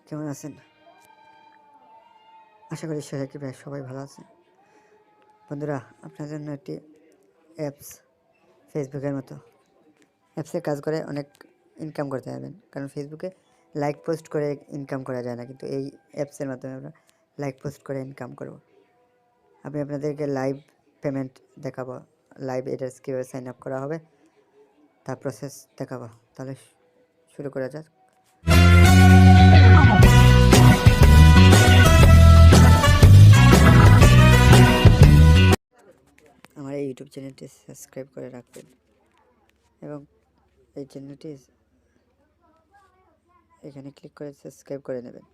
কেমন আছেন? আশা করি সবাই ভালো আছেন। বন্ধুরা, আপনার জন্য একটি অ্যাপস, ফেসবুকের মতো অ্যাপসের কাজ করে অনেক ইনকাম করতে পারবেন। কারণ ফেসবুকে লাইক পোস্ট করে ইনকাম করা যায় না, কিন্তু এই অ্যাপসের মাধ্যমে আমরা লাইক পোস্ট করে ইনকাম করব। আমি আপনাদেরকে লাইভ পেমেন্ট দেখাবো, লাইভ এড্রেস কীভাবে সাইন আপ করা হবে তার প্রসেস দেখাবো। তাহলে শুরু করা যাক। আমার এই ইউটিউব চ্যানেলটি সাবস্ক্রাইব করে রাখবেন এবং এই চ্যানেলটি এখানে ক্লিক করে সাবস্ক্রাইব করে নেবেন।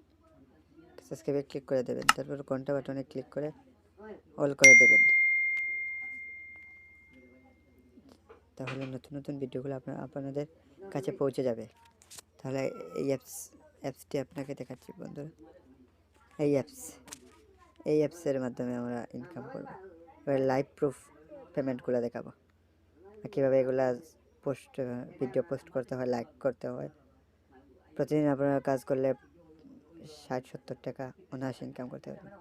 সাবস্ক্রাইবে ক্লিক করে দেবেন, তারপর ঘন্টা বাটনে ক্লিক করে অল করে দেবেন। তাহলে নতুন নতুন ভিডিওগুলো আপনাদের কাছে পৌঁছে যাবে। তাহলে এই অ্যাপসটি আপনাকে দেখাচ্ছি বন্ধুরা। এই অ্যাপসের মাধ্যমে আমরা ইনকাম করব। এবার লাইভ প্রুফ পেমেন্টগুলো দেখাবো, কীভাবে এগুলা ভিডিও পোস্ট করতে হয়, লাইক করতে হয়। প্রতিদিন আপনারা কাজ করলে 60-70 টাকা অনায়াসে ইনকাম করতে পারবেন।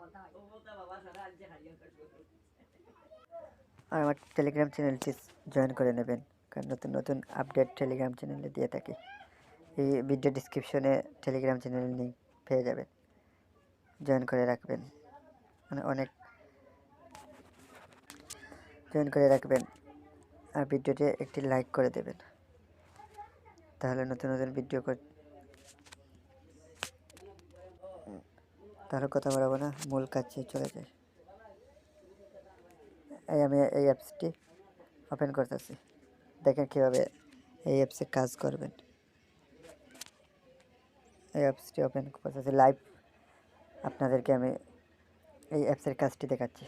আর আমার টেলিগ্রাম চ্যানেলটি জয়েন করে নেবেন, কারণ নতুন নতুন আপডেট টেলিগ্রাম চ্যানেলে দিয়ে থাকি। এই ভিডিও ডিসক্রিপশনে টেলিগ্রাম চ্যানেলের লিঙ্ক পেয়ে যাবেন, জয়েন করে রাখবেন। জয়েন করে রাখবেন আর ভিডিওতে একটি লাইক করে দেবেন। তাহলে নতুন নতুন ভিডিও তাহলে কথা বলবো না, মূল কাজে চলে যায়। আমি এই অ্যাপসটি ওপেন করতেছি, দেখেন কীভাবে এই অ্যাপসে কাজ করবেন। এই অ্যাপসটি ওপেন করতেছি, লাইভ আপনাদেরকে আমি এই অ্যাপসের কাজটি দেখাচ্ছি।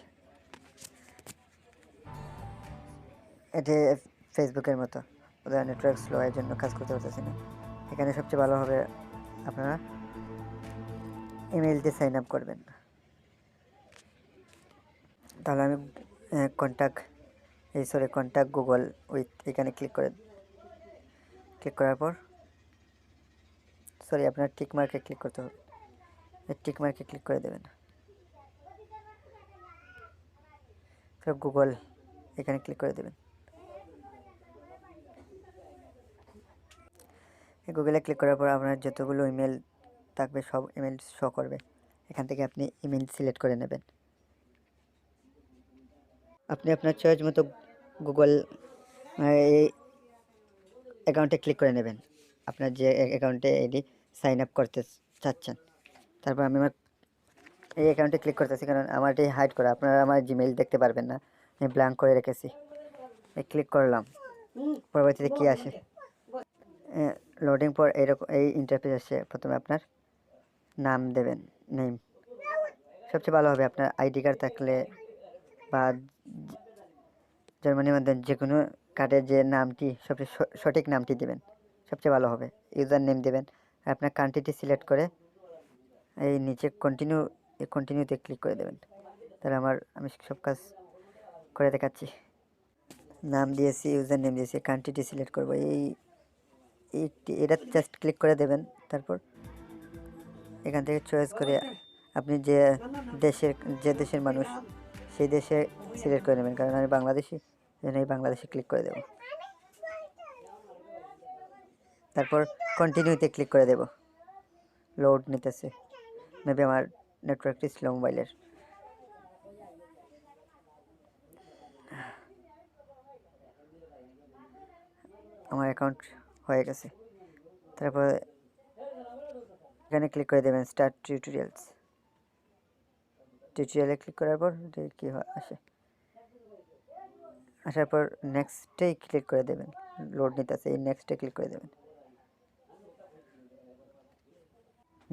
এটি ফেসবুকের মতো, ওদের নেটওয়ার্ক স্লো এর জন্য কাজ করতে পারতেছি না। এখানে সবচেয়ে ভালো হবে আপনারা ইমেল দিয়ে সাইন আপ করবেন। তাহলে আমি কন্ট্যাক্ট গুগল উইথ এখানে ক্লিক করার পর আপনার টিক মার্কে ক্লিক করতে হবে। টিক মার্কে ক্লিক করে দেবেন। গুগল এখানে ক্লিক করে দেবেন। গুগলে ক্লিক করার পর আপনার যতগুলো ইমেল থাকবে সব ইমেল শো করবে। এখান থেকে আপনি ইমেল সিলেক্ট করে নেবেন। আপনি আপনার চয়েস মতো গুগল এই অ্যাকাউন্টে ক্লিক করে নেবেন, আপনার যে অ্যাকাউন্টে এটি সাইন আপ করতে চাচ্ছেন। তারপর আমি আমার এই অ্যাকাউন্টে ক্লিক করতেছি, কারণ আমার এটি হাইড করা, আপনারা আমার জিমেইল দেখতে পারবেন না, আমি ব্ল্যাঙ্ক করে রেখেছি। ক্লিক করলাম, পরবর্তীতে কী আসে, লোডিং পর এই ইন্টারফেস আসে। প্রথমে আপনার নাম দেবেন, নেম সবচেয়ে ভালো হবে। আপনার আইডি কার্ড থাকলে বা জার্মানির মধ্যে যে কোনো কার্ডের যে নামটি সবচেয়ে সঠিক নামটি দেবেন, সবচেয়ে ভালো হবে। ইউজার নেম দেবেন, আপনার কান্ট্রিটি সিলেক্ট করে এই নিচে কন্টিনিউতে ক্লিক করে দেবেন। তাহলে আমি সব কাজ করে দেখাচ্ছি। নাম দিয়েছি, ইউজার নেম দিয়েছি, কান্ট্রিটি সিলেক্ট করবো, এটা জাস্ট ক্লিক করে দেবেন। তারপর এখান থেকে চয়েস করে আপনি যে দেশের মানুষ সেই দেশে সিলেক্ট করে নেবেন। কারণ আমি বাংলাদেশি, এই বাংলাদেশে ক্লিক করে দেব। তারপর কন্টিনিউতে ক্লিক করে দেব। লোড নিতেছে, মেবি আমার নেটওয়ার্কটি স্লো মোবাইলের। আমার অ্যাকাউন্ট হয়ে গেছে। তারপর এখানে ক্লিক করে দেবেন স্টার্ট টিউটোরিয়ালে ক্লিক করার পর কী আসার পর নেক্সটেই ক্লিক করে দেবেন। লোড নিতেছে, এই নেক্সটে ক্লিক করে দেবেন।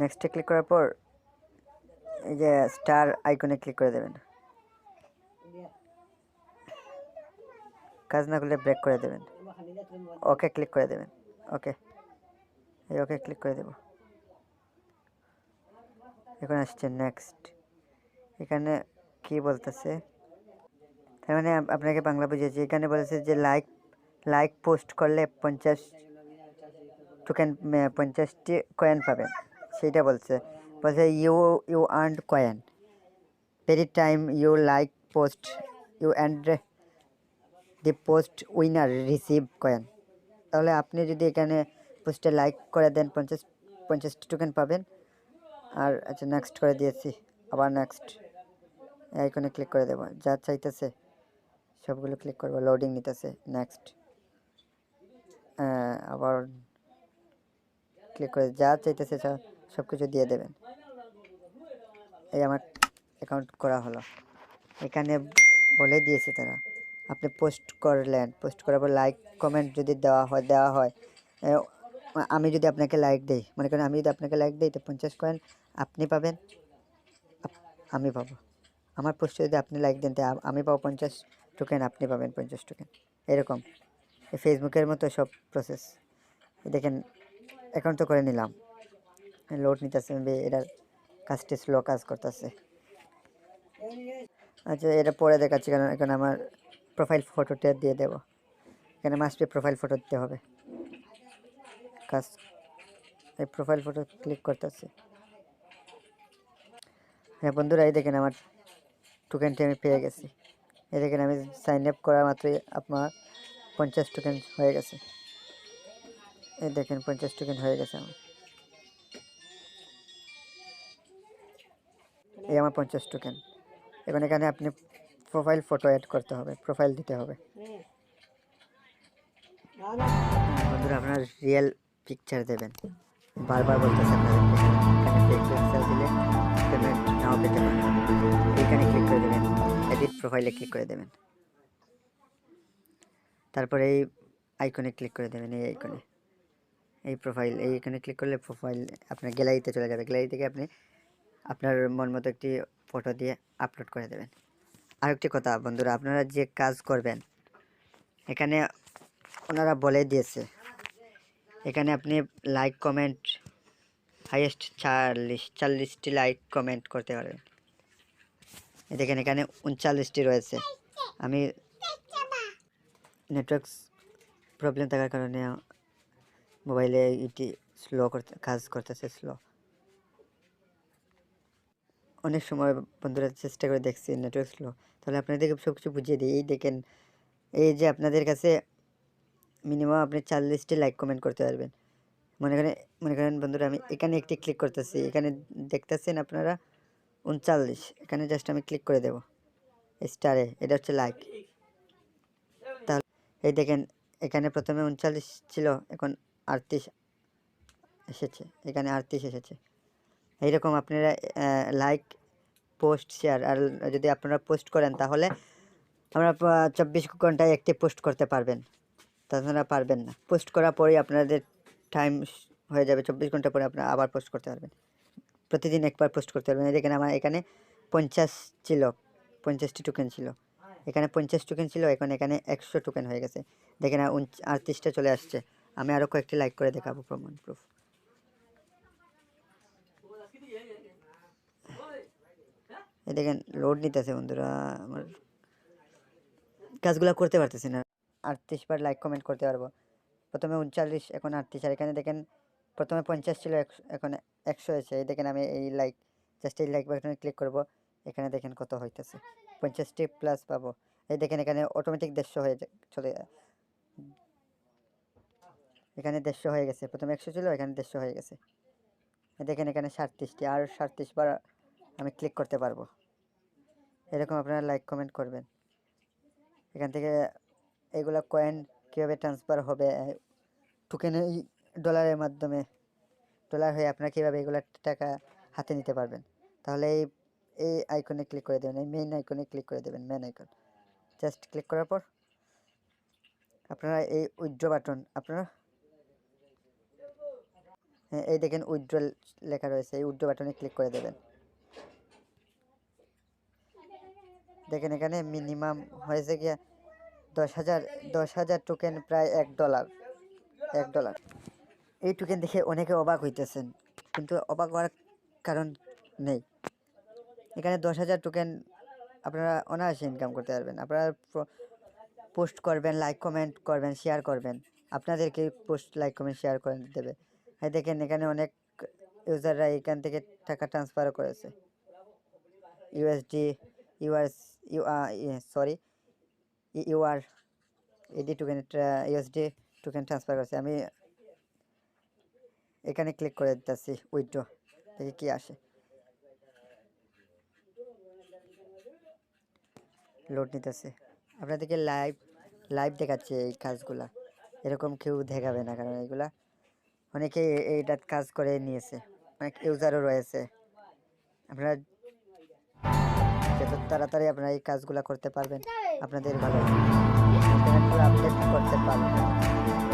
নেক্সটে ক্লিক করার পর এই যে স্টার আইকনে ক্লিক করে দেবেন। কাজ না করলে ব্রেক করে দেবেন। ওকে ক্লিক করে দেবেন। ওকে ক্লিক করে দেব। এখন আসছে নেক্সট। এখানে কি বলতেছে, তার মানে আপনাকে বাংলা বুঝিয়েছি। এখানে বলেছে যে লাইক পোস্ট করলে 50টি কয়েন পাবেন। সেইটা বলছে you you earned coin every time you like post you and the post winner receive coin। তাহলে আপনি যদি এখানে পোস্টে লাইক করে দেন 50 টোকেন পাবেন। আর আচ্ছা নেক্সট করে দিয়েছি, আবার নেক্সট আইকনে ক্লিক করে দেবো, যা চাইতেছে সবগুলো ক্লিক করবো, লোডিং নিতেছে, নেক্সট আবার ক্লিক করে যা চাইতেছে সব কিছু দিয়ে দেবেন। এই আমার অ্যাকাউন্ট করা হলো। এখানে বলে দিয়েছে তারা আপনি পোস্ট করলেন, পোস্ট করার পর লাইক কমেন্ট যদি দেওয়া হয় আমি যদি আপনাকে লাইক দিই, মনে করেন আমি যদি আপনাকে লাইক দিই তো 50 কয়েন আপনি পাবেন, আমি পাবো। আমার পোস্টে যদি আপনি লাইক দেন তো আমি পাবো 50 টোকেন, আপনি পাবেন 50 টোকেন। এরকম ফেসবুকের মতো সব প্রসেস। দেখেন অ্যাকাউন্ট তো করে নিলাম, লোড নিতেছে, এটার কাজটি স্লো কাজ করতেছে। আচ্ছা এটা পরে দেখাচ্ছি, কারণ এখানে আমার প্রোফাইল ফটোটা দিয়ে দেবো। এখানে মাস্ট বি প্রোফাইল ফটো দিতে হবে। কাজ এই প্রোফাইল ফটো ক্লিক করতেছি। হ্যাঁ বন্ধুরা, এই দেখেন আমার টোকেনটি আমি পেয়ে গেছি। এই দেখেন আমি সাইন আপ করা মাত্রই আপনার 50 টোকেন হয়ে গেছে। এই দেখেন 50 টোকেন হয়ে গেছে আমার। এই আমার 50 টোকেন। এখন এখানে আপনি প্রোফাইল ফটো অ্যাড করতে হবে, প্রোফাইল দিতে হবে। বন্ধুরা আপনার রিয়েল পিকচার দেবেন, বারবার বলতেছে আপনাদেরকে। এখানে ফেক পিকচার দিলে পেমেন্ট নাও পেতে পারেন। এখানে ক্লিক করে দেবেন, এডিট প্রোফাইলে ক্লিক করে দেবেন, তারপরে এই আইকনে ক্লিক করে দেবেন। এই আইকনে এই প্রোফাইল, এইখানে ক্লিক করলে প্রোফাইল আপনার গ্যালারিতে চলে যাবে। গ্যালারি থেকে আপনি আপনার মন মতো একটি ফটো দিয়ে আপলোড করে দেবেন। আরেকটি কথা বন্ধুরা, আপনারা যে কাজ করবেন এখানে ওনারা বলে দিয়েছে, এখানে আপনি লাইক কমেন্ট হাইয়েস্ট 40টি লাইক কমেন্ট করতে পারবেন। দেখেন এখানে 39টি রয়েছে। আমি নেটওয়ার্ক প্রবলেম থাকার কারণে মোবাইলে এটি স্লো কাজ করতেছে, স্লো। অনেক সময় বন্ধুরা চেষ্টা করে দেখছি নেটওয়ার্ক স্লো, তাহলে আপনাদেরকে সব কিছু বুঝিয়ে দিই। এই দেখেন এই যে আপনাদের কাছে মিনিমাম আপনি 40টি লাইক কমেন্ট করতে পারবেন। মনে করেন বন্ধুরা আমি এখানে একটি ক্লিক করতেছি, এখানে দেখতেছেন আপনারা 39, এখানে জাস্ট আমি ক্লিক করে দেব স্টারে, এটা হচ্ছে লাইক। তাহলে এই দেখেন এখানে প্রথমে 39 ছিল, এখন 38 এসেছে, এখানে 38 এসেছে। এইরকম আপনারা লাইক পোস্ট শেয়ার, আর যদি আপনারা পোস্ট করেন তাহলে আমরা 24 ঘন্টায় একটি পোস্ট করতে পারবেন, তাছাড়া পারবেন না। পোস্ট করার পরেই আপনাদের টাইম হয়ে যাবে, 24 ঘন্টা পরে আপনারা আবার পোস্ট করতে পারবেন, প্রতিদিন একবার পোস্ট করতে পারবেন। দেখেন আমার এখানে 50 ছিল, 50টি টোকেন ছিল, এখানে 50 টোকেন ছিল, এখন এখানে 100 টোকেন হয়ে গেছে। দেখেন 38টা চলে আসছে। আমি আরও কয়েকটি লাইক করে দেখাবো, প্রমাণ প্রুফ। এই দেখেন লোড নিতেছে বন্ধুরা, আমার কাজগুলো করতে পারতেছি না। 38 বার লাইক কমেন্ট করতে পারবো, প্রথমে 39 এখন 38। আর এখানে দেখেন প্রথমে 50 ছিল, এখন 100 হয়েছে। এই দেখেন আমি এই লাইক জাস্ট এই লাইক বাটনে ক্লিক করব, এখানে দেখেন কত হইতেছে, 50টি প্লাস পাবো। এই দেখেন এখানে অটোমেটিক 150 হয়ে চলে, এখানে 150 হয়ে গেছে, প্রথমে 100 ছিল, এখানে 150 হয়ে গেছে। দেখেন এখানে 37টি, আর 37 বার আমি ক্লিক করতে পারবো। এরকম আপনারা লাইক কমেন্ট করবেন। এখান থেকে এগুলা কয়েন কীভাবে ট্রান্সফার হবে, টোকেন এই ডলারের মাধ্যমে, ডলার হয়ে আপনারা কীভাবে এগুলো টাকা হাতে নিতে পারবেন। তাহলে এই আইকনে ক্লিক করে দেবেন, এই মেইন আইকনে ক্লিক করে দেবেন, মেন আইকন জাস্ট ক্লিক করার পর আপনারা এই উইথড্র বাটন, আপনারা এই দেখেন উইথড্র লেখা রয়েছে, এই উইথড্র বাটনে ক্লিক করে দেবেন। দেখেন এখানে মিনিমাম হয়েছে গিয়া 10,000 টোকেন, প্রায় $1। এই টোকেন দেখে অনেকে অবাক হইতেছেন, কিন্তু অবাক হওয়ার কারণ নেই। এখানে 10,000 টোকেন আপনারা অনায়াসে ইনকাম করতে পারবেন। আপনারা পোস্ট করবেন, লাইক কমেন্ট করবেন, শেয়ার করবেন, আপনাদেরকে পোস্ট লাইক কমেন্ট শেয়ার করে দেবে। দেখেন এখানে অনেক ইউজাররা এখান থেকে টাকা ট্রান্সফারও করেছে। ইউএসডি ইউআরস সরি ইউআর এডি টোকেন ইউএসডি টোকেন ট্রান্সফার করেছে। আমি এখানে ক্লিক করে দিতেছি উইথড্র, দেখি কি আসে। লোড নিতেছে। আপনাদেরকে লাইভ দেখাচ্ছে এই কাজগুলা, এরকম কেউ দেখাবে না, কারণ এগুলা অনেকেই এইটা কাজ করে নিয়েছে, অনেক ইউজারও রয়েছে। আপনারা যত তাড়াতাড়ি আপনারা এই কাজগুলা করতে পারবেন আপনাদের ভালো, পেমেন্টগুলো আপডেট করতে পারবেন।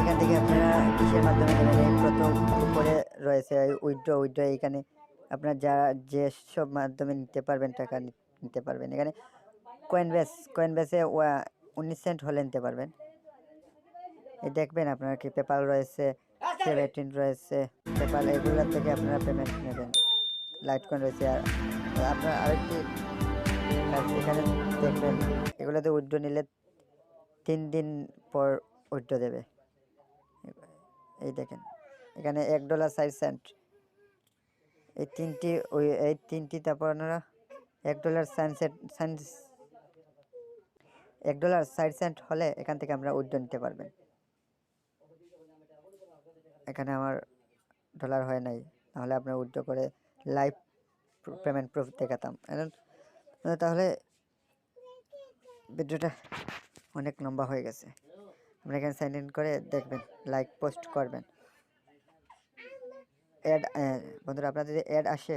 এখান থেকে আপনারা কিসের মাধ্যমে দেবেন, এই প্রথম উপরে রয়েছে উইথড্র এখানে আপনার যে সব মাধ্যমে নিতে পারবেন, টাকা নিতে পারবেন। এখানে কয়েনবেসে 19 সেন্ট হলে নিতে পারবেন। এই দেখবেন আপনার কি পেপাল রয়েছে, সেভ18 রয়েছে, পেপাল এগুলো থেকে আপনারা পেমেন্ট নেবেন। লাইট কয়েন রয়েছে। আর আপনার আরেকটি এখানে দেখবেন এগুলোতে উইথড্র নিলে 3 দিন পর উইথড্র দেবে। এই দেখেন এখানে $1.60 এই তিনটি তারপর আপনারা $1.60 হলে এখান থেকে আমরা উইথড্র নিতে পারবেন। এখানে আমার ডলার হয় নাই, তাহলে আপনার উইথড্র করে লাইভ পেমেন্ট প্রুফ দেখাতাম। তাহলে ভিডিওটা অনেক লম্বা হয়ে গেছে। আমরা এখানে সাইন ইন করে দেখবেন, লাইক পোস্ট করবেন। অ্যাড বন্ধুরা, আপনাদের যদি অ্যাড আসে,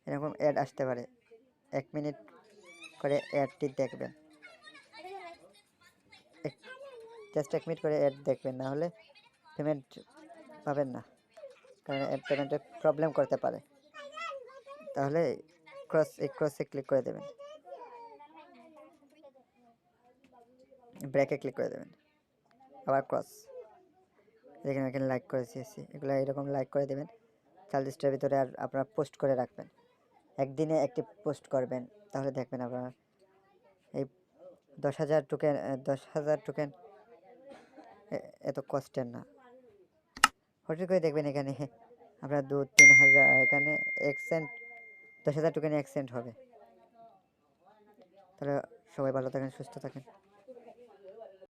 এরকম অ্যাড আসতে পারে, 1 মিনিট করে অ্যাডটি দেখবেন, জাস্ট 1 মিনিট করে অ্যাড দেখবেন, না হলে পেমেন্ট পাবেন না, কারণ অ্যাড পেমেন্টে প্রবলেম করতে পারে। তাহলে ক্রসে ক্লিক করে দেবেন, ব্রেকে ক্লিক করে দেবেন, আবার ক্রস। দেখেন এখানে লাইক করে দিয়েছি, এগুলো এরকম লাইক করে দেবেন। 40টার ভিতরে আর আপনারা পোস্ট করে রাখবেন, একদিনে একটি পোস্ট করবেন, তাহলে দেখবেন আপনার এই 10,000 টোকেন এত কষ্টের না। হঠাৎ করে দেখবেন এখানে আপনার 2-3 হাজার, এখানে 1 সেন্ট, 10,000 টোকেনে 1 সেন্ট হবে। তাহলে সবাই ভালো থাকেন, সুস্থ থাকেন।